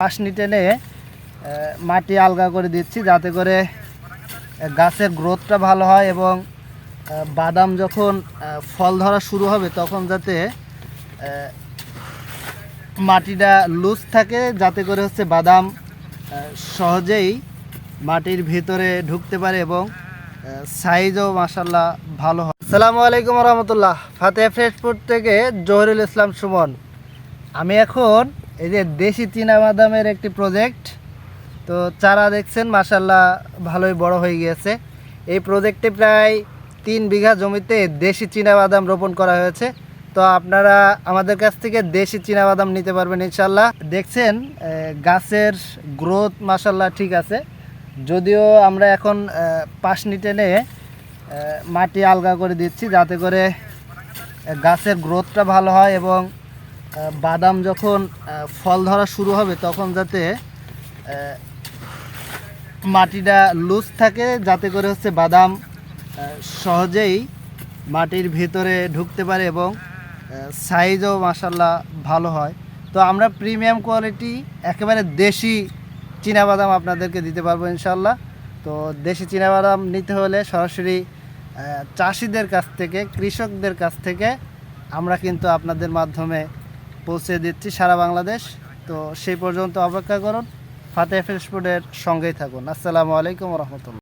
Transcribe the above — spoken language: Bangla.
পাশনি টেনে মাটি আলগা করে দিচ্ছি যাতে করে গাছের গ্রোথটা ভালো হয় এবং বাদাম যখন ফল ধরা শুরু হবে তখন যাতে মাটিটা লুজ থাকে, যাতে করে বাদাম সহজেই মাটির ভিতরে ঢুকতে পারে এবং সাইজও মাশাআল্লাহ ভালো হয়। আসসালামু আলাইকুম রহমতুল্লাহ। ফাতেহা ফ্রেশ ফুড থেকে জহিরুল ইসলাম সুমন। আমি এখন এই যে দেশি চীনাবাদামের একটি প্রজেক্ট, তো চারা দেখছেন মাশাআল্লাহ ভালোই বড় হয়ে গিয়েছে। এই প্রজেক্টে প্রায় 3 বিঘা জমিতে দেশি চীনাবাদাম রোপণ করা হয়েছে। তো আপনারা আমাদের কাছ থেকে দেশি চীনাবাদাম নিতে পারবেন ইনশাল্লাহ। দেখছেন গাছের গ্রোথ মাশাআল্লাহ ঠিক আছে, যদিও আমরা এখন পাশনি টেনে মাটি আলগা করে দিচ্ছি যাতে করে গাছের গ্রোথটা ভালো হয় এবং বাদাম যখন ফল ধরা শুরু হবে তখন যাতে মাটিটা লুজ থাকে, যাতে করে বাদাম সহজেই মাটির ভিতরে ঢুকতে পারে এবং সাইজও মাশাআল্লাহ ভালো হয়। তো আমরা প্রিমিয়াম কোয়ালিটি একেবারে দেশি চীনাবাদাম আপনাদেরকে দিতে পারবো ইনশাল্লাহ। তো দেশি চীনাবাদাম নিতে হলে সরাসরি চাষিদের কাছ থেকে, কৃষকদের কাছ থেকে আমরা কিন্তু আপনাদের মাধ্যমে পৌঁছে দিচ্ছি সারা বাংলাদেশ। তো সেই পর্যন্ত অপেক্ষা করুন, ফাতেহা ফ্রেশ ফুডের সঙ্গেই থাকুন। আসসালামু আলাইকুম রহমতুল্লাহ।